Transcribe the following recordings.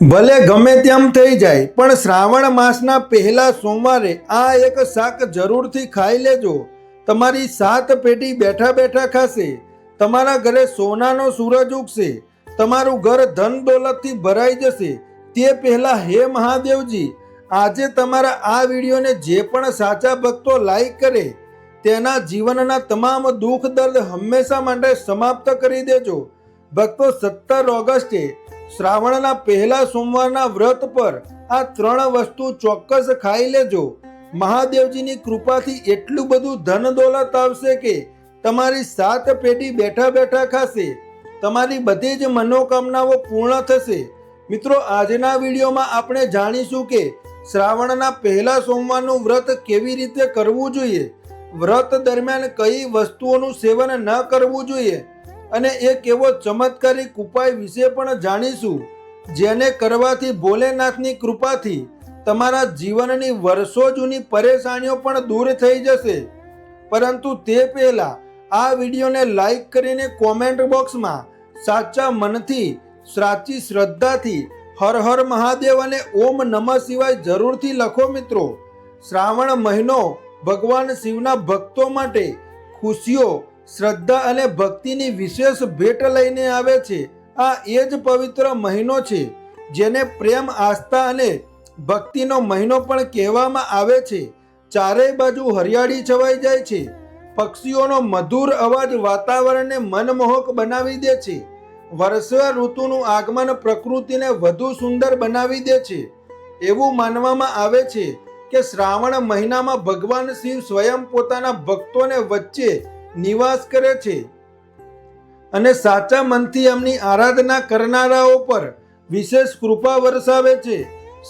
ભલે ગમે તેમ થઈ જાય પણ શ્રાવણ માસના પહેલા સોમવારે આ એક શાક જરૂરથી ખાઈ લેજો. તમારી 7 પેઢી બેઠા બેઠા ખાશે. તમારા ઘરે સોનાનો સૂરજ ઉગશે. તમારું ઘર ધન દોલતથી ભરાઈ જશે. તે પહેલા હે મહાદેવજી, આજે તમારા આ વિડીયોને જે પણ સાચા ભક્તો લાઈક કરે તેના જીવનના તમામ દુઃખ દર્દ હંમેશા માટે સમાપ્ત કરી દેજો. ભક્તો, 17 ઓગસ્ટે શ્રાવણના પહેલા સોમવારના વ્રત પર આ 3 વસ્તુ ચોક્કસ ખાઈ લેજો. મહાદેવજીની કૃપાથી એટલું બધું ધન દોલત આવશે કે તમારી 7 પેઢી બેઠા બેઠા ખાશે. તમારી બધી જ મનોકામનાઓ પૂર્ણ થશે. મિત્રો, આજના વિડીયોમાં આપણે જાણીશું કે શ્રાવણના પહેલા સોમવારનું વ્રત કેવી રીતે કરવું જોઈએ, વ્રત દરમિયાન કઈ વસ્તુઓનું સેવન ન કરવું જોઈએ અને એક એવો ચમત્કારિક ઉપાય વિશે પણ જાણીશું જેને કરવાથી ભોલેનાથની કૃપાથી તમારા જીવનની વર્ષો જૂની પરેશાનીઓ પણ દૂર થઈ જશે. પરંતુ તે પહેલા આ વિડીયોને લાઈક કરીને કોમેન્ટ બોક્સમાં સાચા મનથી, સાચી શ્રદ્ધાથી હર હર મહાદેવ અને ઓમ નમઃ શિવાય જરૂરથી લખો. મિત્રો, શ્રાવણ મહિનો ભગવાન શિવના ભક્તો માટે ખુશીઓ, શ્રદ્ધા અને ભક્તિની વિશેષ ભેટ લઈને આવે છે. આ એ જ પવિત્ર મહિનો છે જેને પ્રેમ, આસ્થા અને ભક્તિનો મહિનો પણ કહેવામાં આવે છે. ચારેય બાજુ હરિયાળી છવાઈ જાય છે. પક્ષીઓનો મધુર અવાજ વાતાવરણને મનમોહક બનાવી દે છે. વર્ષા ઋતુનું આગમન પ્રકૃતિને વધુ સુંદર બનાવી દે છે. એવું માનવામાં આવે છે કે શ્રાવણ મહિનામાં ભગવાન શિવ સ્વયં પોતાના ભક્તોને વચ્ચે નિવાસ કરે છે અને સાચા મનથી એમની આરાધના કરનારાઓ પર વિશેષ કૃપા વરસાવે છે.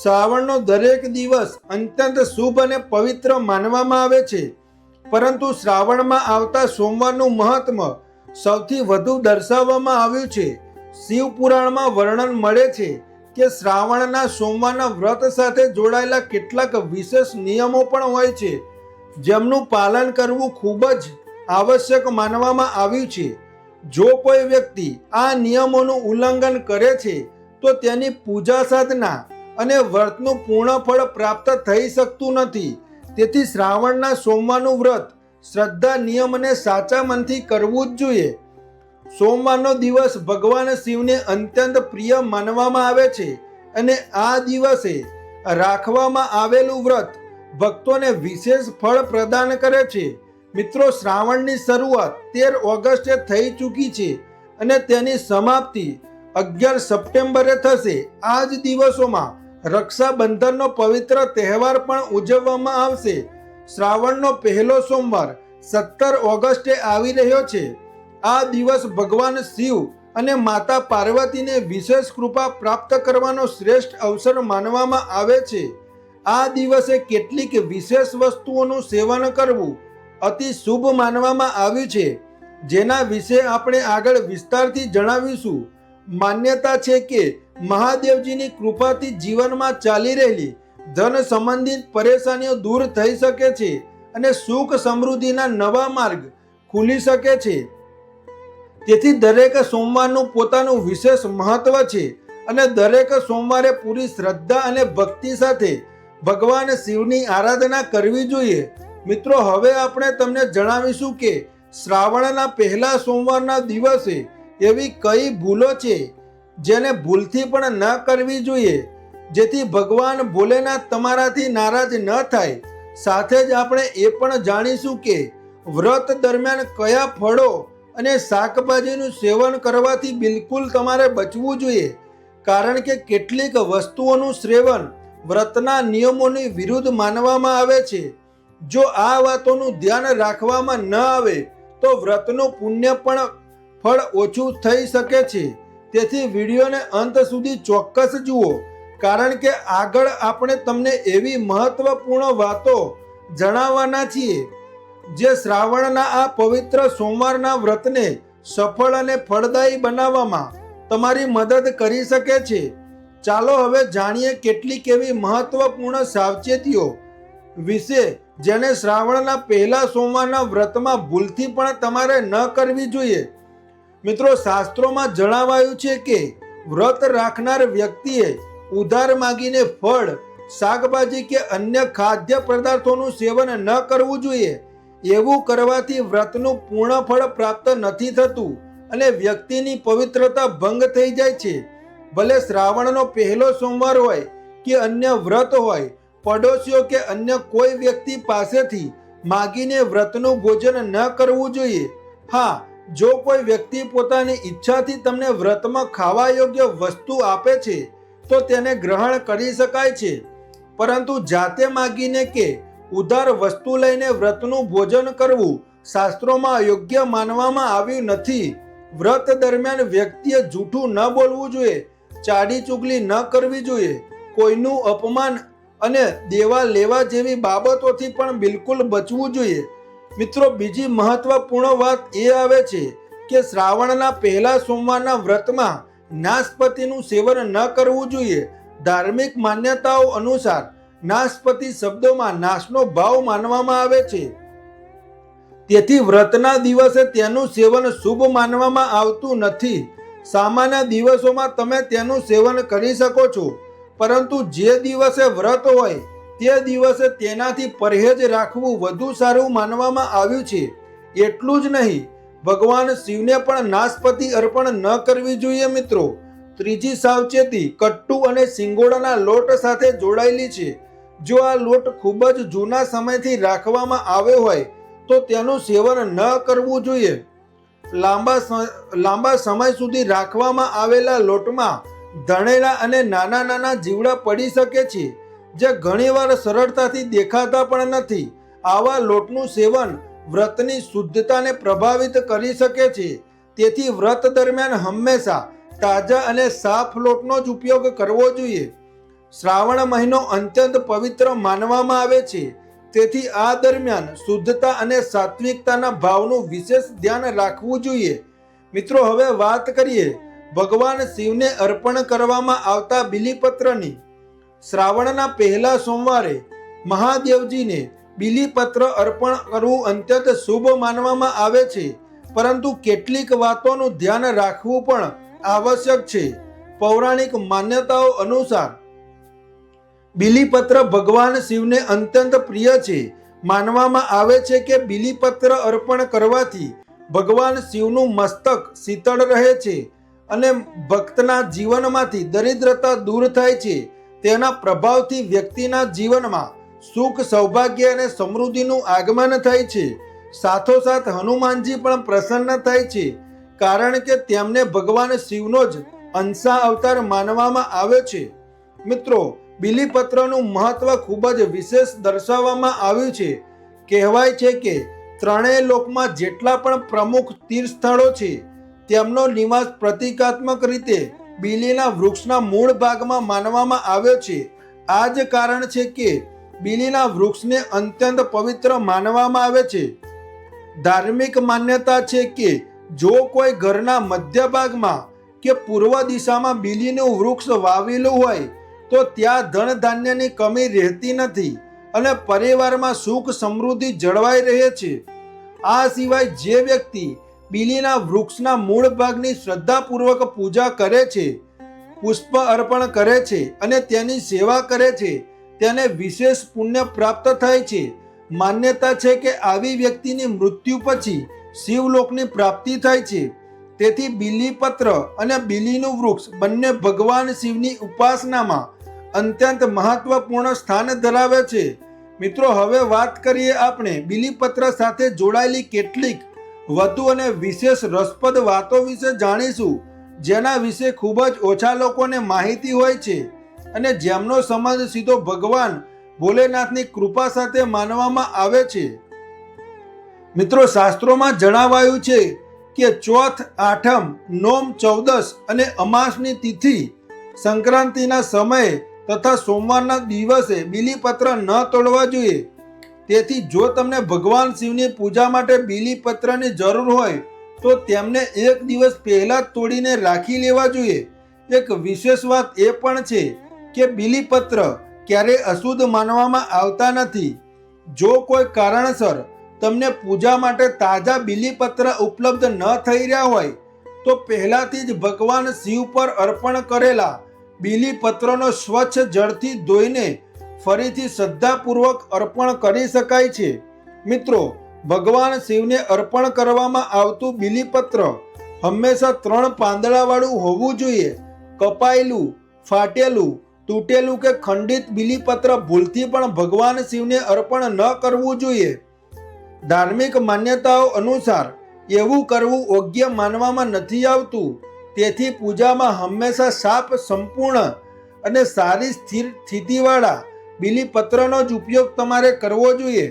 શ્રાવણનો દરેક દિવસ અત્યંત શુભ અને પવિત્ર માનવામાં આવે છે, પરંતુ શ્રાવણમાં આવતા સોમવારનું મહત્વ સૌથી વધુ દર્શાવવામાં આવ્યું છે. શિવ પુરાણમાં વર્ણન મળે છે કે શ્રાવણના સોમવારના વ્રત સાથે જોડાયેલા કેટલાક વિશેષ નિયમો પણ હોય છે જેમનું પાલન કરવું ખૂબ જ આવશ્યક માનવામાં આવ્યું છે. જો કોઈ વ્યક્તિ આ નિયમોનું ઉલ્લંઘન કરે છે તો તેની પૂજા સાધના અને વ્રતનું પૂર્ણ ફળ પ્રાપ્ત થઈ શકતું નથી. તેથી શ્રાવણના સોમવારનું વ્રત શ્રદ્ધા, નિયમ અને સાચા મનથી કરવું જ જોઈએ. સોમવારનો દિવસ ભગવાન શિવને અત્યંત પ્રિય માનવામાં આવે છે અને આ દિવસે રાખવામાં આવેલું વ્રત ભક્તોને વિશેષ ફળ પ્રદાન કરે છે. મિત્રો, શ્રાવણની શરૂઆત 13 ઓગસ્ટે થઈ ચૂકી છે અને તેની સમાપ્તિ 11 સપ્ટેમ્બરે થશે. આ જ દિવસોમાં રક્ષાબંધનનો પવિત્ર તહેવાર પણ ઉજવવામાં આવશે. શ્રાવણનો પહેલો સોમવાર 17 ઓગસ્ટે આવી રહ્યો છે. આ દિવસ ભગવાન શિવ અને માતા પાર્વતીને વિશેષ કૃપા પ્રાપ્ત કરવાનો શ્રેષ્ઠ અવસર માનવામાં આવે છે. આ દિવસે કેટલીક વિશેષ વસ્તુઓનું સેવન કરવું અતિ શુભ માનવામાં આવ્યું છે, જેના વિશે આપણે આગળ વિસ્તારથી જણાવીશું. માન્યતા છે કે મહાદેવજીની કૃપાથી જીવનમાં ચાલી રહેલી ધન સંબંધિત પરેશાનીઓ દૂર થઈ શકે છે અને સુખ સમૃદ્ધિના નવા માર્ગ ખુલી શકે છે. તેથી દરેક સોમવારનું પોતાનું વિશેષ મહત્વ છે અને દરેક સોમવારે પૂરી શ્રદ્ધા અને ભક્તિ સાથે ભગવાન શિવની આરાધના કરવી જોઈએ. મિત્રો, હવે આપણે તમને જણાવીશું કે શ્રાવણના પહેલા સોમવારના દિવસે એવી કઈ ભૂલો છે જેને ભૂલથી પણ ન કરવી જોઈએ, જેથી ભગવાન ભોલેનાથ તમારાથી નારાજ ન થાય. સાથે જ આપણે એ પણ જાણીશું કે વ્રત દરમિયાન કયા ફળો અને શાકભાજીનું સેવન કરવાથી બિલકુલ તમારે બચવું જોઈએ, કારણ કે કેટલીક વસ્તુઓનું સેવન વ્રતના નિયમોની વિરુદ્ધ માનવામાં આવે છે. જો આ વાતોનું ધ્યાન રાખવામાં ન આવે તો વ્રતનું પુણ્ય પણ ફળ ઓછું થઈ શકે છે. તેથી વિડીયોને અંત સુધી ચોક્કસ જુઓ, કારણ કે આગળ આપણે તમને એવી મહત્વપૂર્ણ વાતો જણાવવાના છીએ જે શ્રાવણના આ પવિત્ર સોમવારના વ્રતને સફળ અને ફળદાયી બનાવવામાં તમારી મદદ કરી શકે છે. ચાલો હવે જાણીએ કેટલીક એવી મહત્વપૂર્ણ સાવચેતીઓ વિશે જેને શ્રાવણના પહેલા સોમવારના વ્રતમાં ભૂલથી પણ તમારે ન કરવી જોઈએ. મિત્રો, શાસ્ત્રોમાં જણાવાયું છે કે વ્રત રાખનાર વ્યક્તિએ ઉધાર માંગીને ફળ, શાકભાજી કે અન્ય ખાદ્ય પદાર્થોનું સેવન ન કરવું જોઈએ. એવું કરવાથી વ્રતનું પૂર્ણ ફળ પ્રાપ્ત નથી થતું અને વ્યક્તિની પવિત્રતા ભંગ થઈ જાય છે. ભલે શ્રાવણનો પહેલો સોમવાર હોય કે અન્ય વ્રત હોય, પડોશીઓ કે અન્ય કોઈ વ્યક્તિ પાસેથી માગીને વ્રતનું ભોજન ન કરવું જોઈએ. હા, જો કોઈ વ્યક્તિ પોતાની ઈચ્છાથી તમને વ્રતમાં ખાવા યોગ્ય વસ્તુ આપે છે તો તેને ગ્રહણ કરી શકાય છે, પરંતુ જાતે માગીને કે ઉધાર વસ્તુ લઈને વ્રતનું ભોજન કરવું શાસ્ત્રોમાં યોગ્ય માનવામાં આવ્યું નથી. વ્રત દરમિયાન વ્યક્તિએ જૂઠું ન બોલવું જોઈએ, ચાડી ચુગલી ન કરવી જોઈએ, કોઈનું અપમાન અને દેવા લેવા જેવી બાબતોથી પણ બિલકુલ બચવું જોઈએ. મિત્રો, બીજી મહત્વપૂર્ણ વાત એ આવે છે કે શ્રાવણના પહેલા સોમવારના વ્રતમાં નાશપતિનું સેવન ન કરવું જોઈએ. ધાર્મિક માન્યતાઓ અનુસાર નાશપતિ શબ્દોમાં નાશનો ભાવ માનવામાં આવે છે, તેથી વ્રતના દિવસે તેનું સેવન શુભ માનવામાં આવતું નથી. સામાન્ય દિવસોમાં તમે તેનું સેવન કરી શકો છો, પરંતુ જે દિવસે વ્રત હોય તે દિવસે તેનાથી પરહેજ રાખવું વધુ સારું માનવામાં આવ્યું છે. એટલું જ નહીં, ભગવાન શિવને પણ નાશપતિ અર્પણ ન કરવી જોઈએ. મિત્રો, ત્રીજી સાવચેતી કટ્ટુ અને સિંગોડાના લોટ સાથે જોડાયેલી છે. જો આ લોટ ખૂબ જ જૂના સમયથી રાખવામાં આવ્યો હોય તો તેનું સેવન ન કરવું જોઈએ. લાંબા સમય સુધી રાખવામાં આવેલા લોટમાં ધણેલા અને નાના નાના જીવડા પડી શકે છે, જે ઘણીવાર સરળતાથી દેખાતા પણ નથી. આવા લોટનું સેવન વ્રતની શુદ્ધતાને પ્રભાવિત કરી શકે છે. તેથી વ્રત દરમિયાન હંમેશા તાજા અને સાફ લોટનો જ ઉપયોગ કરવો જોઈએ. શ્રાવણ મહિનો અત્યંત પવિત્ર માનવામાં આવે છે, તેથી આ દરમિયાન શુદ્ધતા અને સાત્વિકતાના ભાવનું વિશેષ ધ્યાન રાખવું જોઈએ. મિત્રો, હવે વાત કરીએ ભગવાન શિવને અર્પણ કરવામાં આવતા બીલીપત્રની. શ્રાવણના પહેલા સોમવારે મહાદેવજીને બીલીપત્ર અર્પણ કરવું અત્યંત શુભ માનવામાં આવે છે, પરંતુ કેટલીક વાતોનું ધ્યાન રાખવું પણ આવશ્યક છે. પૌરાણિક માન્યતાઓ અનુસાર બીલીપત્ર ભગવાન શિવને અત્યંત પ્રિય છે. માનવામાં આવે છે કે બીલીપત્ર અર્પણ કરવાથી ભગવાન શિવનું મસ્તક શીતળ રહે છે અને ભક્તના જીવનમાંથી દરિદ્રતા દૂર થાય છે. તેના પ્રભાવથી વ્યક્તિના જીવનમાં સુખ, સૌભાગ્ય અને સમૃદ્ધિનું આગમન થાય છે. સાથોસાથ હનુમાનજી પણ પ્રસન્ન થાય છે, કારણ કે તેમને ભગવાન શિવનો જ અંશા અવતાર માનવામાં આવે છે. મિત્રો, બીલીપત્રનું મહત્વ ખૂબ જ વિશેષ દર્શાવવામાં આવ્યું છે. કહેવાય છે કે ત્રણેય લોકમાં જેટલા પણ પ્રમુખ તીર્થસ્થળો છે તેમનો નિવાસ પ્રતિકાત્મક રીતે બીલીના વૃક્ષના મૂળ ભાગમાં માનવામાં આવ્યો છે. આ જ કારણ છે કે બીલીના વૃક્ષને અત્યંત પવિત્ર માનવામાં આવે છે. ધાર્મિક માન્યતા છે કે જો કોઈ ઘરના મધ્ય ભાગમાં કે પૂર્વ દિશામાં બીલીનું વૃક્ષ વાવેલું હોય તો ત્યાં ધન ધાન્યની કમી રહેતી નથી અને પરિવારમાં સુખ સમૃદ્ધિ જળવાઈ રહે છે. આ સિવાય જે વ્યક્તિ બીલીના વૃક્ષના મૂળ ભાગની શ્રદ્ધાપૂર્વક પૂજા કરે છે, પુષ્પ અર્પણ કરે છે અને તેની સેવા કરે છે, તેને વિશેષ પુણ્ય પ્રાપ્ત થાય છે. માન્યતા છે કે આવી વ્યક્તિની મૃત્યુ પછી શિવલોકની પ્રાપ્તિ થાય છે. તેથી બીલીપત્ર અને બીલીનું વૃક્ષ બંને ભગવાન શિવની ઉપાસનામાં અત્યંત મહત્વપૂર્ણ સ્થાન ધરાવે છે. મિત્રો, હવે વાત કરીએ આપણે બીલીપત્ર સાથે જોડાયેલી કેટલીક વધુ અને વિશેષ રસપ્રદ વાતો વિશે જાણીશું, જેના વિશે ખૂબ જ ઓછા લોકોને માહિતી હોય છે અને જેમનો સંબંધ સીધો ભગવાન ભોલેનાથની કૃપા સાથે માનવામાં આવે છે. મિત્રો, શાસ્ત્રોમાં જણાવાયું છે કે ચોથ, આઠમ, નોમ, ચૌદસ અને અમાસની તિથિ, સંક્રાંતિના સમયે તથા સોમવારના દિવસે બીલીપત્ર ન તોડવા જોઈએ. તેથી જો તમને ભગવાન શિવની પૂજા માટે બીલીપત્રની જરૂર હોય તો તેમને એક દિવસ પહેલા જ તોડીને રાખી લેવા જોઈએ. એક વિશેષ વાત એ પણ છે કે બીલીપત્ર ક્યારેય અશુદ્ધ માનવામાં આવતા નથી. જો કોઈ કારણસર તમને પૂજા માટે તાજા બીલીપત્ર ઉપલબ્ધ ન થઈ રહ્યા હોય તો પહેલાથી જ ભગવાન શિવ પર અર્પણ કરેલા બીલીપત્રનો સ્વચ્છ જળથી ધોઈને ફરીથી શ્રદ્ધાપૂર્વક અર્પણ કરી શકાય છે. મિત્રો, ભગવાન શિવને અર્પણ કરવામાં આવતું બીલીપત્ર હંમેશા 3 પાંદડાવાળું હોવું જોઈએ. કપાયેલું, ફાટેલું, તૂટેલું કે ખંડિત બીલીપત્ર ભૂલથી પણ ભગવાન શિવને અર્પણ ન કરવું જોઈએ. ધાર્મિક માન્યતાઓ અનુસાર એવું કરવું યોગ્ય માનવામાં નથી આવતું. તેથી પૂજામાં હંમેશા સાફ, સંપૂર્ણ અને સારી સ્થિર સ્થિતિવાળા બીલીપત્રનો જ ઉપયોગ તમારે કરવો જોઈએ.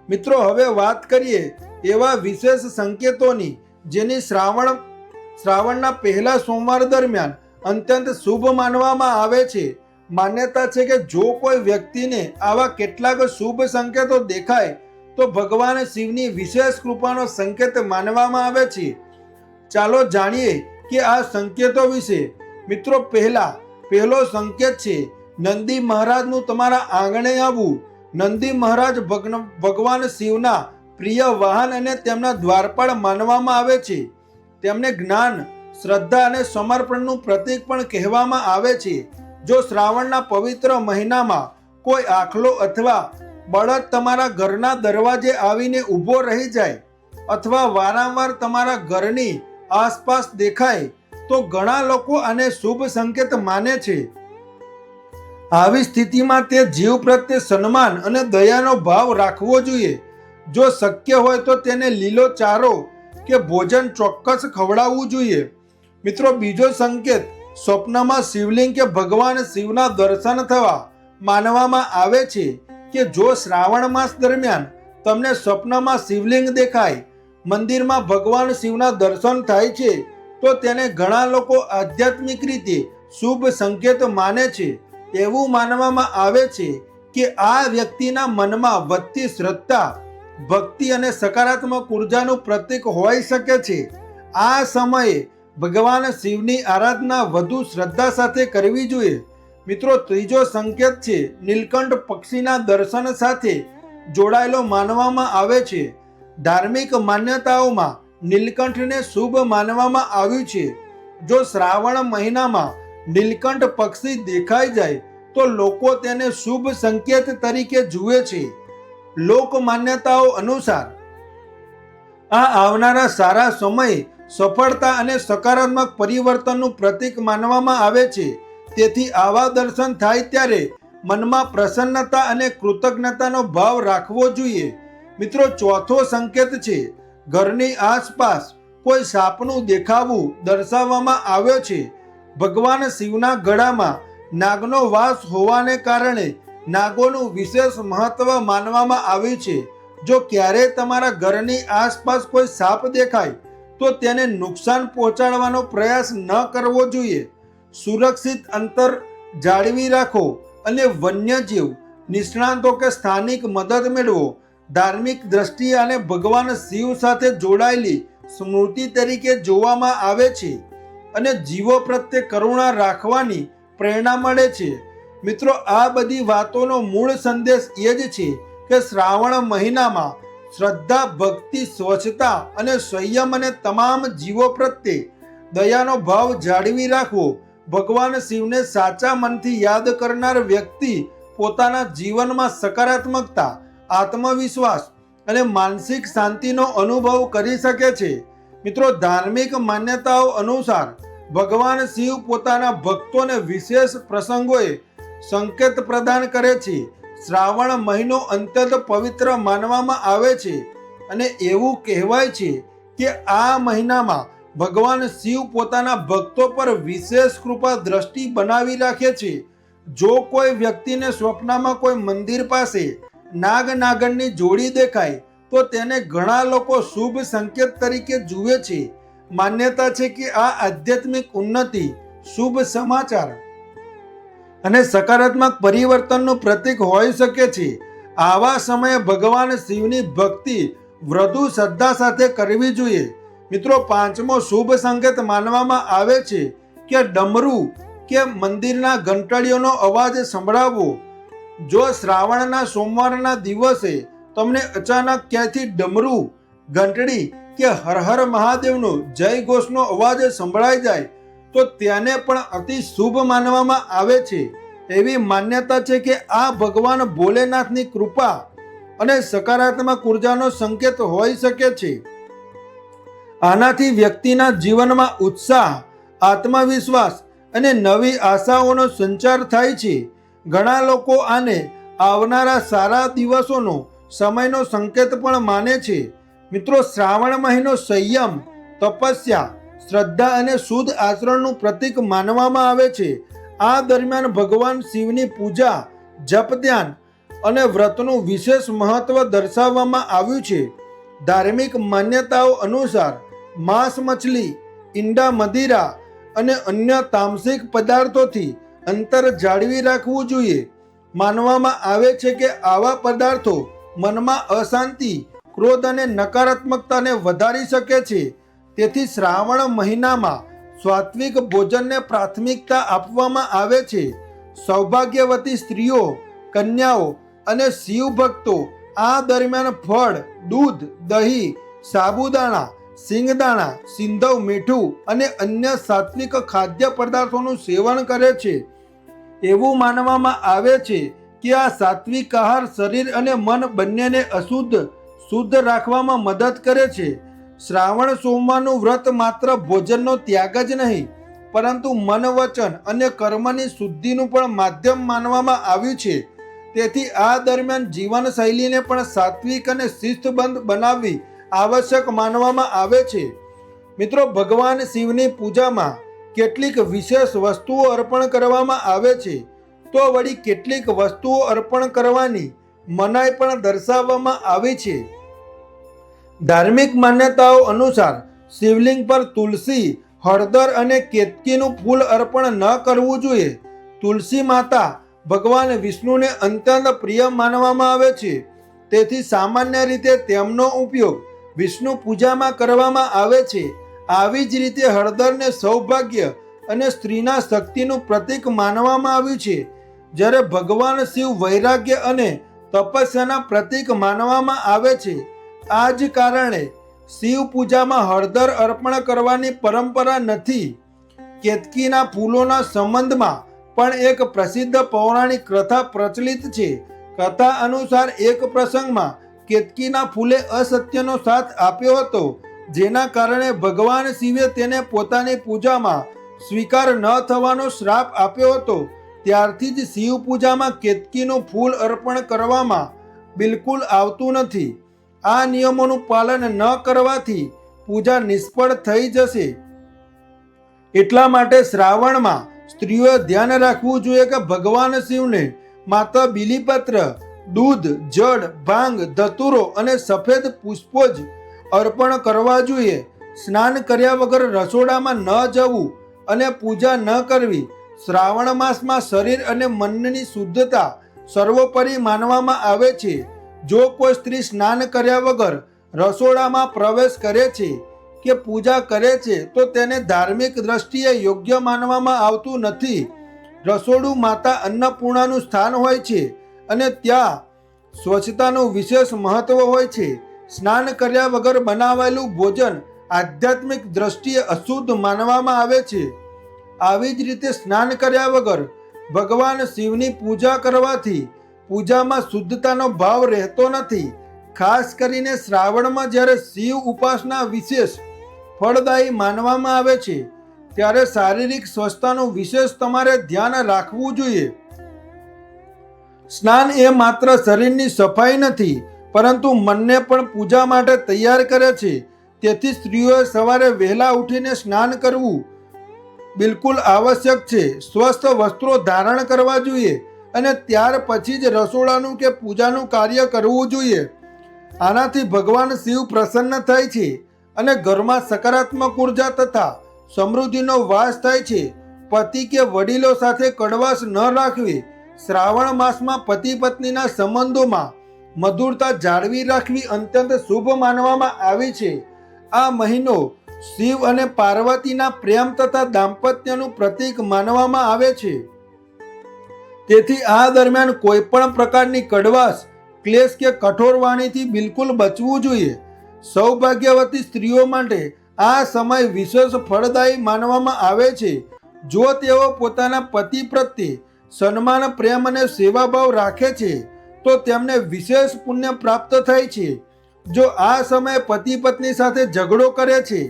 મિત્રો, હવે વાત કરીએ એવા વિશેષ સંકેતોની જેની શ્રાવણના પહેલા સોમવાર દરમિયાન અત્યંત શુભ માનવામાં આવે છે. માન્યતા છે કે જો કોઈ વ્યક્તિને આવા કેટલાક શુભ સંકેતો દેખાય તો ભગવાન શિવની વિશેષ કૃપાનો સંકેત માનવામાં આવે છે. ચાલો જાણીએ કે આ સંકેતો વિશે. મિત્રો, પહેલો સંકેત છે નંદી મહારાજનું તમારા આંગણે આવવું. નંદી મહારાજ ભગવાન શિવના પ્રિય વાહન અને તેમના દ્વારપાળ માનવામાં આવે છે. તેમને જ્ઞાન, શ્રદ્ધા અને સમર્પણનું પ્રતીક પણ કહેવામાં આવે છે. જો શ્રાવણના પવિત્ર મહિનામાં કોઈ આખલો અથવા બળદ તમારા ઘરના દરવાજે આવીને ઊભો રહી જાય અથવા વારંવાર તમારા ઘરની આસપાસ દેખાય તો ઘણા લોકો આને શુભ સંકેત માને છે. આવી સ્થિતિમાં તે જીવ પ્રત્યે સન્માન અને દયાનો ભાવ રાખવો જોઈએ. જો શક્ય હોય તો તેને લીલો ચારો કે ભોજન ચોક્કસ ખવડાવવું જોઈએ. મિત્રો, બીજો સંકેત સ્વપ્નમાં શિવલિંગ કે ભગવાન શિવના દર્શન થવા માનવામાં આવે છે કે જો શ્રાવણ માસ દરમિયાન તમને સ્વપ્નમાં શિવલિંગ દેખાય, મંદિરમાં ભગવાન શિવના દર્શન થાય છે તો તેને ઘણા લોકો આધ્યાત્મિક રીતે શુભ સંકેત માને છે. એવું માનવામાં આવે છે કે આ વ્યક્તિના મનમાં વધતી શ્રદ્ધા, ભક્તિ અને સકારાત્મક ઉર્જાનું પ્રતીક હોઈ શકે છે. આ સમયે ભગવાન શિવની આરાધના વધુ શ્રદ્ધા સાથે કરવી જોઈએ. મિત્રો, ત્રીજો સંકેત છે નીલકંઠ પક્ષીના દર્શન સાથે જોડાયેલો માનવામાં આવે છે. ધાર્મિક માન્યતાઓમાં નીલકંઠને શુભ માનવામાં આવ્યું છે. જો શ્રાવણ મહિનામાં નીલકંઠ પક્ષી દેખાઈ જાય તો લોકો તેને શુભ સંકેત તરીકે જુએ છે. લોક માન્યતાઓ અનુસાર આ આવનારા સારા સમય, સફળતા અને સકારાત્મક પરિવર્તનનું પ્રતીક માનવામાં આવે છે. તેથી આવા દર્શન થાય ત્યારે મનમાં પ્રસન્નતા અને કૃતજ્ઞતાનો ભાવ રાખવો જોઈએ. મિત્રો, ચોથો સંકેત છે ઘરની આસપાસ કોઈ સાપનું દેખાવું દર્શાવવામાં આવ્યો છે. ભગવાન શિવના ગળામાં નાગનો વાસ હોવાને કારણે નાગોનું વિશેષ મહત્વ માનવામાં આવ્યું છે. જો ક્યારેય તમારા ઘરની આસપાસ કોઈ સાપ દેખાય તો તેને નુકસાન પહોંચાડવાનો પ્રયાસ ન કરવો જોઈએ. સુરક્ષિત અંતર જાળવી રાખો અને વન્યજીવ નિષ્ણાતો કે સ્થાનિક મદદ મેળવો. ધાર્મિક દ્રષ્ટિએ આને ભગવાન શિવ સાથે જોડાયેલી સ્મૃતિ તરીકે જોવામાં આવે છે અને જીવો પ્રત્યે કરુણા રાખવાની પ્રેરણા મળે છે. મિત્રો, આ બધી વાતોનો મૂળ સંદેશ એ જ છે કે શ્રાવણ મહિનામાં શ્રદ્ધા, ભક્તિ, સ્વચ્છતા અને સંયમ અને તમામ જીવો પ્રત્યે દયાનો ભાવ જાળવી રાખવો. ભગવાન શિવને સાચા મનથી યાદ કરનાર વ્યક્તિ પોતાના જીવનમાં સકારાત્મકતા, આત્મવિશ્વાસ અને માનસિક શાંતિનો અનુભવ કરી શકે છે. મિત્રો, ધાર્મિક માન્યતાઓ અનુસાર ભગવાન શિવ પોતાના ભક્તોને વિશેષ પ્રસંગોએ સંકેત પ્રદાન કરે છે. શ્રાવણ મહિનો અત્યંત પવિત્ર માનવામાં આવે છે અને એવું કહેવાય છે કે આ મહિનામાં ભગવાન શિવ પોતાના ભક્તો પર વિશેષ કૃપા દ્રષ્ટિ બનાવી રાખે છે. જો કોઈ વ્યક્તિને સ્વપ્નમાં કોઈ મંદિર પાસે નાગની જોડી દેખાય તો તેને ઘણા લોકો શુભ સંકેત તરીકે જુએ છે. માન્યતા છે કે આ આધ્યાત્મિક ઉન્નતિ, શુભ સમાચાર અને સકારાત્મક પરિવર્તનનું પ્રતીક હોઈ શકે છે. આવા સમયે ભગવાન શિવની ભક્તિ વધુ શ્રદ્ધા સાથે કરવી જોઈએ. મિત્રો, પાંચમો શુભ સંકેત માનવામાં આવે છે કે ડમરૂ કે મંદિરના ઘંટડીઓનો અવાજ સંભળાવવો. જો શ્રાવણના સોમવારના દિવસે તમને અચાનક ક્યાંથી ડમરૂ, ઘંટડી કે હર હર મહાદેવનો જય ઘોષનો અવાજ સંભળાઈ જાય તો તેને પણ અતિ શુભ માનવામાં આવે છે. એવી માન્યતા છે કે આ ભગવાન ભોલેનાથની કૃપા અને સકારાત્મક ઉર્જાનો સંકેત હોઈ શકે છે. આનાથી વ્યક્તિના જીવનમાં ઉત્સાહ, આત્મવિશ્વાસ અને નવી આશાઓનો સંચાર થાય છે. ઘણા લોકો આને આવનારા સારા દિવસોનો સમયનો સંકેત પણ માને છે. મિત્રો, શ્રાવણ મહિનો સંયમ, તપસ્યા, શ્રદ્ધા અને શુદ્ધ આચરણનું પ્રતીક માનવામાં આવે છે. આ દરમિયાન ભગવાન શિવની પૂજા, જપ, ધ્યાન અને વ્રતનું વિશેષ મહત્વ દર્શાવવામાં આવ્યું છે. ધાર્મિક માન્યતાઓ અનુસાર માંસ, મછલી, ઈંડા, મદિરા અને અન્ય તામસિક પદાર્થોથી અંતર જાળવી રાખવું જોઈએ. માનવામાં આવે છે કે આવા પદાર્થો મનમાં અશાંતિ, ક્રોધ અને નકારાત્મકતાને વધારી શકે છે. તેથી શ્રાવણ મહિનામાં સાત્વિક ભોજનને પ્રાથમિકતા આપવામાં આવે છે. સૌભાગ્યવતી સ્ત્રીઓ, કન્યાઓ અને શિવ ભક્તો આ દરમિયાન ફળ, દૂધ, દહીં, સાબુદાણા, સિંગદાણા, સિંધવ, મીઠું અને અન્ય સાત્વિક ખાદ્ય પદાર્થોનું સેવન કરે છે. એવું માનવામાં આવે છે કે આ સાત્વિક આહાર શરીર અને મન બંનેને શુદ્ધ રાખવામાં મદદ કરે છે. શ્રાવણ સોમવારનું વ્રત માત્ર ભોજનનો ત્યાગ જ નહીં, પરંતુ મન, વચન અને કર્મની શુદ્ધિનું પણ માધ્યમ માનવામાં આવ્યું છે. તેથી આ દરમિયાન જીવનશૈલીને પણ સાત્વિક અને શિસ્તબદ્ધ બનાવવી આવશ્યક માનવામાં આવે છે. મિત્રો, ભગવાન શિવની પૂજામાં કેટલીક વિશેષ વસ્તુઓ અર્પણ કરવામાં આવે છે, તો વળી કેટલીક વસ્તુઓ અર્પણ કરવાની મનાઈ પણ દર્શાવવામાં આવી છે. ધાર્મિક માન્યતાઓ અનુસાર શિવલિંગ પર તુલસી, હળદર અને કેતકીનું ફૂલ અર્પણ ન કરવું જોઈએ. તુલસી માતા ભગવાન વિષ્ણુને અત્યંત પ્રિય માનવામાં આવે છે. તેથી સામાન્ય રીતે તેમનો ઉપયોગ વિષ્ણુ પૂજામાં કરવામાં આવે છે. આવી જ રીતે હળદરને સૌભાગ્ય અને સ્ત્રીના શક્તિનું પ્રતીક માનવામાં આવ્યું છે, જ્યારે ભગવાન શિવ વૈરાગ્ય અને તપસ્યાના પ્રતીક માનવામાં આવે છે. આ જ કારણે શિવ પૂજામાં હળદર અર્પણ કરવાની પરંપરા નથી. કેતકીના ફૂલોના સંબંધમાં પણ એક પ્રસિદ્ધ પૌરાણિક કથા પ્રચલિત છે. કથા અનુસાર એક પ્રસંગમાં કેતકીના ફૂલે અસત્યનો સાથ આપ્યો હતો, જેના કારણે ભગવાન શિવે તેને પોતાની પૂજામાં સ્વીકાર ન થવાનો શ્રાપ આપ્યો હતો. ત્યારથી જ શિવ પૂજામાં કેતકીનું ફૂલ અર્પણ કરવામાં બિલકુલ આવતું નથી. આ નિયમોનું પાલન ન કરવાથી પૂજા નિષ્ફળ થઈ જશે. એટલા માટે શ્રાવણમાં સ્ત્રીઓએ ધ્યાન રાખવું જોઈએ કે ભગવાન શિવને માત્ર બીલીપત્ર, દૂધ, જળ, ભાંગ, ધતુરો અને સફેદ પુષ્પો જ અર્પણ કરવા જોઈએ. સ્નાન કર્યા વગર રસોડામાં ન જવું અને પૂજા ન કરવી. શ્રાવણ માસમાં શરીર અને મનની શુદ્ધતા સર્વોપરી માનવામાં આવે છે. જો કોઈ સ્ત્રી સ્નાન કર્યા વગર રસોડામાં પ્રવેશ કરે છે કે પૂજા કરે છે, તો તેને ધાર્મિક દ્રષ્ટિએ યોગ્ય માનવામાં આવતું નથી. રસોડું માતા અન્નપૂર્ણાનું સ્થાન હોય છે અને ત્યાં સ્વચ્છતાનું વિશેષ મહત્વ હોય છે. સ્નાન કર્યા વગર બનાવાયેલું ભોજન આધ્યાત્મિક દ્રષ્ટિએ અશુદ્ધ માનવામાં આવે છે. આવી જ રીતે સ્નાન કર્યા વગર ભગવાન શિવની પૂજા કરવાથી પૂજામાં શુદ્ધતાનો ભાવ રહેતો નથી. ખાસ કરીને શ્રાવણમાં જ્યારે શિવ ઉપાસના વિશેષ ફળદાયી માનવામાં આવે છે, ત્યારે શારીરિક સ્વસ્થતાનું વિશેષ તમારે ધ્યાન રાખવું જોઈએ. સ્નાન એ માત્ર શરીરની સફાઈ નથી, પરંતુ મનને પણ પૂજા માટે તૈયાર કરે છે. તેથી સ્ત્રીઓએ સવારે વહેલા ઉઠીને સ્નાન કરવું બિલકુલ આવશ્યક છે. સ્વસ્થ વસ્ત્રો ધારણ કરવા જોઈએ અને ત્યાર પછી જ રસોડાનું કે પૂજાનું કાર્ય કરવું જોઈએ. આનાથી ભગવાન શિવ પ્રસન્ન થાય છે અને ઘરમાં સકારાત્મક ઉર્જા તથા સમૃદ્ધિનો વાસ થાય છે. પતિ કે વડીલો સાથે કડવાશ ન રાખવી. શ્રાવણ માસમાં પતિ પત્નીના સંબંધોમાં મધુરતા જાળવી રાખવી અત્યંત શુભ માનવામાં આવી છે. આ મહિનો શિવ અને પાર્વતીના પ્રેમ તથા દાંપત્યનું પ્રતીક માનવામાં આવે છે. તેથી આ દરમિયાન કોઈ પણ પ્રકારની કડવાશ, ક્લેશ કે કઠોર વાણીથી બિલકુલ બચવું જોઈએ. સૌભાગ્યવતી સ્ત્રીઓ માટે આ સમય વિશેષ ફળદાયી માનવામાં આવે છે. જો તેઓ પોતાના પતિ પ્રત્યે સન્માન, પ્રેમ અને સેવાભાવ રાખે છે તો તેમને વિશેષ પુણ્ય પ્રાપ્ત થાય છે. જો આ સમયે પતિ પત્ની સાથે ઝઘડો કરે છે,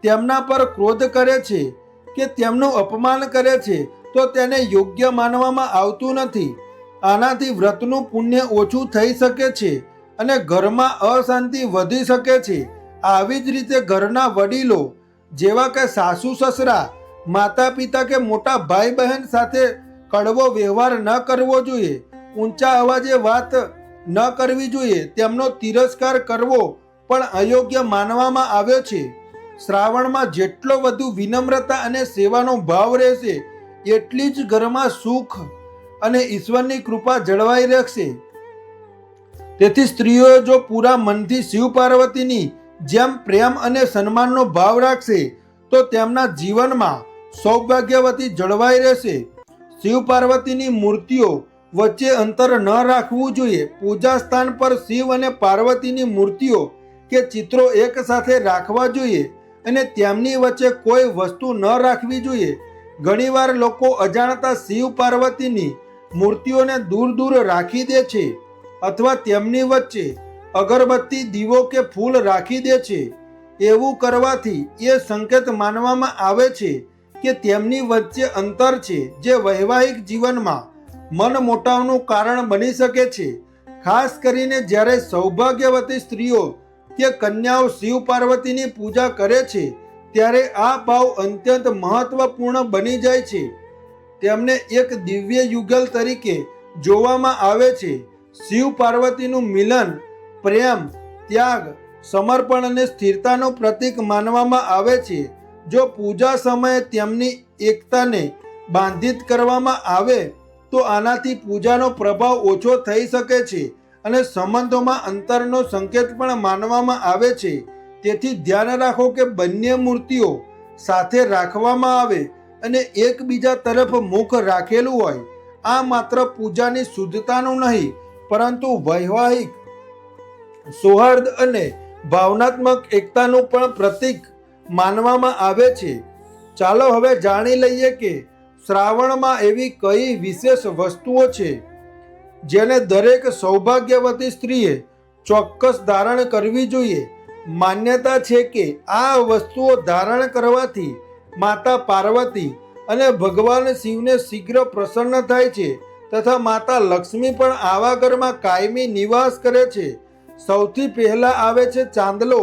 તેમના પર ક્રોધ કરે છે કે તેમનું અપમાન કરે છે તો તેને યોગ્ય માનવામાં આવતું નથી. આનાથી વ્રતનું પુણ્ય ઓછું થઈ શકે છે અને ઘરમાં અશાંતિ વધી શકે છે. આવી જ રીતે ઘરના વડીલો જેવા કે સાસુ સસરા, માતા પિતા કે મોટા ભાઈ બહેન સાથે કડવો વ્યવહાર ન કરવો જોઈએ. ઊંચા અવાજે વાત ન કરવી જોઈએ. તેમનો તિરસ્કાર કરવો પણ અયોગ્ય માનવામાં આવ્યો છે. શ્રાવણમાં જેટલો વધુ વિનમ્રતા અને સેવાનો ભાવ રહેશે એટલી જ ઘરમાં સુખ અને ઈશ્વરની કૃપા જળવાઈ રહેશે. તેથી સ્ત્રીઓ જો પૂરા મનથી શિવ પાર્વતીની જેમ પ્રેમ અને સન્માનનો ભાવ રાખશે તો તેમના જીવનમાં સૌભાગ્યવતી જળવાઈ રહેશે. શિવ પાર્વતીની મૂર્તિઓ વચ્ચે અંતર ન રાખવું જોઈએ. પૂજા સ્થાન પર શિવ અને પાર્વતીની મૂર્તિઓ કે ચિત્રો એક સાથે રાખવા જોઈએ અને તેમની વચ્ચે કોઈ વસ્તુ ન રાખવી જોઈએ. ઘણીવાર લોકો અજાણતા શિવ પાર્વતીની મૂર્તિઓને દૂર દૂર રાખી દે છે અથવા તેમની વચ્ચે અગરબત્તી, દીવો કે ફૂલ રાખી દે છે. એવું કરવાથી એ સંકેત માનવામાં આવે છે કે તેમની વચ્ચે અંતર છે, જે વૈવાહિક જીવનમાં મન મોટાવનું કારણ બની શકે છે. ખાસ કરીને જ્યારે સૌભાગ્યવતી સ્ત્રીઓ કે કન્યાઓ શિવ પાર્વતીની પૂજા કરે છે ત્યારે આ ભાવ અત્યંત મહત્વપૂર્ણ બની જાય છે. તેમને એક દિવ્ય યુગલ તરીકે જોવામાં આવે છે. શિવ પાર્વતીનું મિલન પ્રેમ, ત્યાગ, સમર્પણ અને સ્થિરતાનું પ્રતીક માનવામાં આવે છે. જો પૂજા સમયે તેમની એકતાને બાંધિત કરવામાં આવે તો આનાથી પૂજાનો પ્રભાવ ઓછો થઈ શકે છે અને સંબંધોમાં અંતરનો સંકેત પણ માનવામાં આવે છે. તેથી ધ્યાન રાખો કે બંને મૂર્તિઓ સાથે રાખવામાં આવે અને એકબીજા તરફ મુખ રાખેલું હોય. આ માત્ર પૂજાની શુદ્ધતાનું નહીં પરંતુ વૈવાહિક સૌહાર્દ અને ભાવનાત્મક એકતાનું પણ પ્રતીક માનવામાં આવે છે. ચાલો હવે જાણી લઈએ કે શ્રાવણમાં એવી કઈ વિશેષ વસ્તુઓ છે જેને દરેક સૌભાગ્યવતી સ્ત્રીએ ચોક્કસ ધારણ કરવી જોઈએ. માન્યતા છે કે આ વસ્તુઓ ધારણ કરવાથી માતા પાર્વતી અને ભગવાન શિવને શીઘ્ર પ્રસન્ન થાય છે તથા માતા લક્ષ્મી પણ આવા ઘરમાં કાયમી નિવાસ કરે છે. સૌથી પહેલા આવે છે ચાંદલો.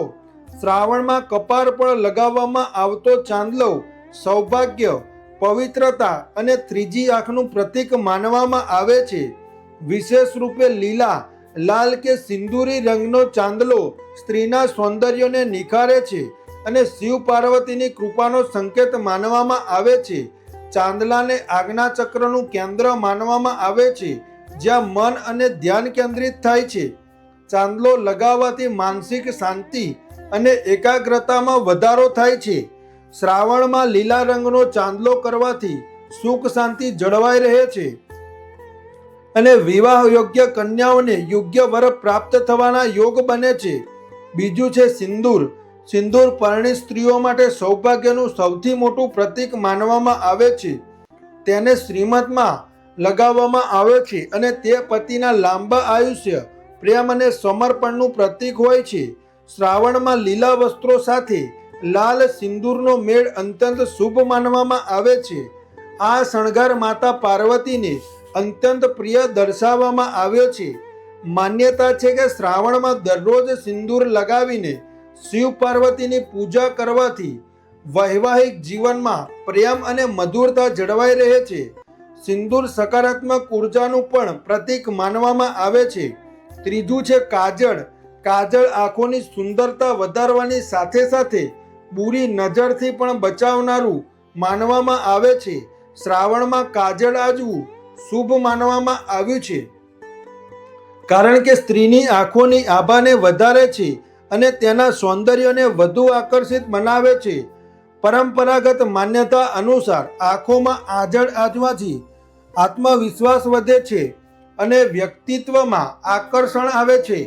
શ્રાવણમાં કપાળ પર લગાવવામાં આવતો ચાંદલો સૌભાગ્ય, પવિત્રતા અને ત્રીજી આંખનું પ્રતીક માનવામાં આવે છે. વિશેષ રૂપે લીલા, લાલ કે સિંદૂરી રંગનો ચાંદલો સ્ત્રીના સૌંદર્યને નિખારે છે અને શિવ પાર્વતીની કૃપાનો સંકેત માનવામાં આવે છે. ચાંદલાને આજ્ઞા ચક્રનું કેન્દ્ર માનવામાં આવે છે, જ્યાં મન અને ધ્યાન કેન્દ્રિત થાય છે. ચાંદલો લગાવવાથી માનસિક શાંતિ અને એકાગ્રતામાં વધારો થાય છે. શ્રાવણમાં લીલા રંગનો ચાંદલો કરવાથી સુખ શાંતિ જળવાઈ રહે છે અને વિવાહ યોગ્ય કન્યાઓને યોગ્ય વર પ્રાપ્ત થવાના યોગ બને છે. બીજું છે સિંદૂર. સિંદૂર પરણિત સ્ત્રીઓ માટે સૌભાગ્યનું સૌથી મોટું પ્રતીક માનવામાં આવે છે. તેને શ્રીમતમાં લગાવવામાં આવે છે અને તે પતિના લાંબા આયુષ્ય, પ્રેમ અને સમર્પણનું પ્રતીક હોય છે. શ્રાવણમાં લીલા વસ્ત્રો સાથે લાલ સિંદૂરનો મેળ અત્યંત શુભ માનવામાં આવે છે. આ શણગાર માતા પાર્વતીને અત્યંત પ્રિય દર્શાવવામાં આવ્યો છે. માન્યતા છે કે શ્રાવણમાં દરરોજ સિંદૂર લગાવીને શિવ પાર્વતીની પૂજા કરવાથી વૈવાહિક જીવનમાં પ્રેમ અને મધુરતા જળવાઈ રહે છે. સિંદૂર સકારાત્મક ઉર્જાનું પણ પ્રતીક માનવામાં આવે છે. ત્રીજું છે કાજળ. કાજળ આંખોની સુંદરતા વધારવાની સાથે સાથે બુરી નજરથી પણ બચાવનારું માનવામાં આવે છે. શ્રાવણમાં કાજળ આજવું શુભ માનવામાં આવ્યું છે કારણ કે સ્ત્રીની આંખોની આભાને વધારે છે અને તેના સૌંદર્યને વધુ આકર્ષિત બનાવે છે. પરંપરાગત માન્યતા અનુસાર આંખોમાં કાજળ આજવાથી આત્મવિશ્વાસ વધે છે અને વ્યક્તિત્વમાં આકર્ષણ આવે છે.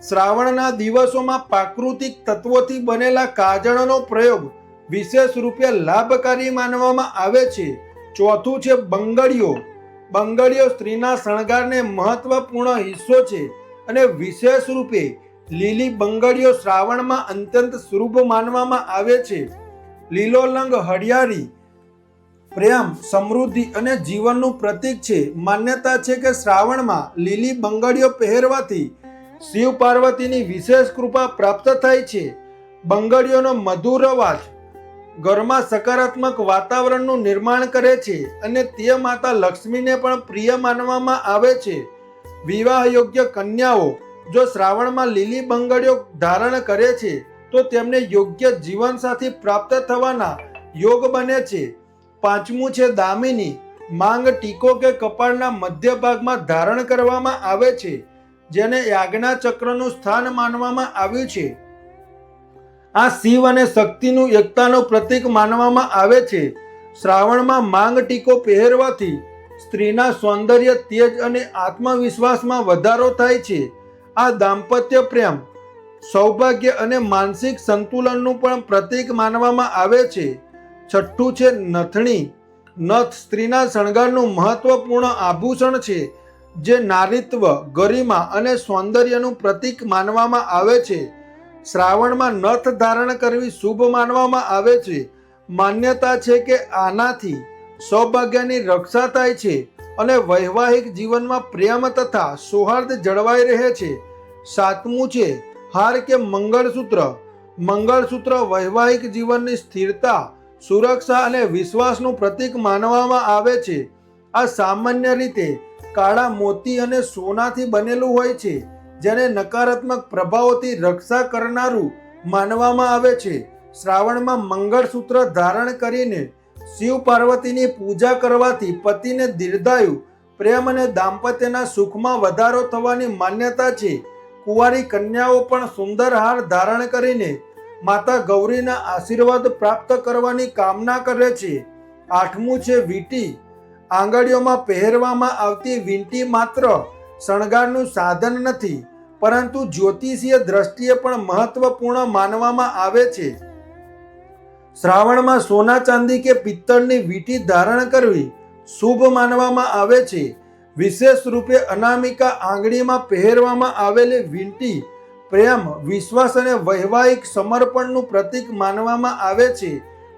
શ્રાવણના દિવસોમાં પ્રાકૃતિક તત્વોથી બનેલા કાજળનો પ્રયોગ વિશેષ રૂપે લાભકારી માનવામાં આવે છે. ચોથું છે બંગડીઓ. બંગડીઓ સ્ત્રીના શણગારને મહત્વપૂર્ણ હિસ્સો છે અને વિશેષ રૂપે લીલી બંગડીઓ શ્રાવણમાં અત્યંત શુભ માનવામાં આવે છે. લીલો રંગ હરિયાળી, પ્રેમ, સમૃદ્ધિ અને જીવનનું પ્રતીક છે. માન્યતા છે કે શ્રાવણમાં લીલી બંગડીઓ પહેરવાથી શિવ પાર્વતીની વિશેષ કૃપા પ્રાપ્ત થાય છે. બંગડીઓનો મધુર અવાજ ઘરમાં સકારાત્મક વાતાવરણનું નિર્માણ કરે છે અને તે માતા લક્ષ્મીને પણ પ્રિય માનવામાં આવે છે. વિવાહ યોગ્ય કન્યાઓ જો શ્રાવણમાં લીલી બંગડીઓ ધારણ કરે છે તો તેમને યોગ્ય જીવનસાથી પ્રાપ્ત થવાના યોગ બને છે. પાંચમું છે દામિની. માંગ ટીકો કે કપાળના મધ્ય ભાગમાં ધારણ કરવામાં આવે છે, જેને યાજ્ઞા ચક્રનું સ્થાન માનવામાં આવ્યું છે. આ શિવ અને શક્તિનું એકતાનું પ્રતીક માનવામાં આવે છે. શ્રાવણમાં માંગ ટીકો પહેરવાથી સ્ત્રીના સૌંદર્ય, તેજ અને આત્મવિશ્વાસમાં વધારો થાય છે. આ દાંપત્ય પ્રેમ, સૌભાગ્ય અને માનસિક સંતુલનનું પણ પ્રતીક માનવામાં આવે છે. છઠ્ઠું છે નથણી. નથ સ્ત્રીના શણગારનું મહત્વપૂર્ણ આભૂષણ છે, જે નારીત્વ, ગરિમા અને સૌંદર્યનું પ્રતીક માનવામાં આવે છે. શ્રાવણમાં નથ ધારણ કરવી શુભ માનવામાં આવે છે. માન્યતા છે કે આનાથી સૌભાગ્યની રક્ષા થાય છે અને વૈવાહિક જીવનમાં પ્રેમ તથા સૌહાર્દ જળવાઈ રહે છે. સાતમું છે હાર કે મંગળસૂત્ર. મંગળસૂત્ર વૈવાહિક જીવનની સ્થિરતા, સુરક્ષા અને વિશ્વાસનું પ્રતીક માનવામાં આવે છે. આ સામાન્ય રીતે કાળા મોતી અને સોનાથી બનેલું હોય છે, જેને નકારાત્મક પ્રભાવોથી રક્ષા કરનારું માનવામાં આવે છે. શ્રાવણમાં મંગળસૂત્ર ધારણ કરીને શિવ પાર્વતીની પૂજા કરવાથી પતિને દીર્ઘાયુ, પ્રેમ અને દાંપત્યના સુખમાં વધારો થવાની માન્યતા છે. કુંવારી કન્યાઓ પણ સુંદર હાર ધારણ કરીને માતા ગૌરીના આશીર્વાદ પ્રાપ્ત કરવાની કામના કરે છે. આઠમું છે વીંટી. આંગળીઓમાં પહેરવામાં આવતી વીંટી માત્ર શણગારનું સાધન નથી, પરંતુ જ્યોતિષીય દ્રષ્ટિએ પણ મહત્વપૂર્ણ માનવામાં આવે છે. શ્રાવણમાં સોના, ચાંદી કે પિત્તળની વીંટી ધારણ કરવી શુભ માનવામાં આવે છે. વિશેષ રૂપે અનામિકા આંગળીમાં પહેરવામાં આવેલી વીંટી પ્રેમ, વિશ્વાસ અને વૈવાહિક સમર્પણનું પ્રતીક માનવામાં આવે છે.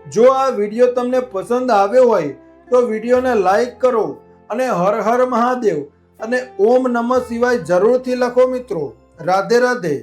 જો આ વિડીયો તમને પસંદ આવ્યો હોય તો વિડીયોને લાઈક કરો અને હર હર મહાદેવ અને ઓમ નમઃ શિવાય જરૂરથી લખો મિત્રો. રાધે રાધે.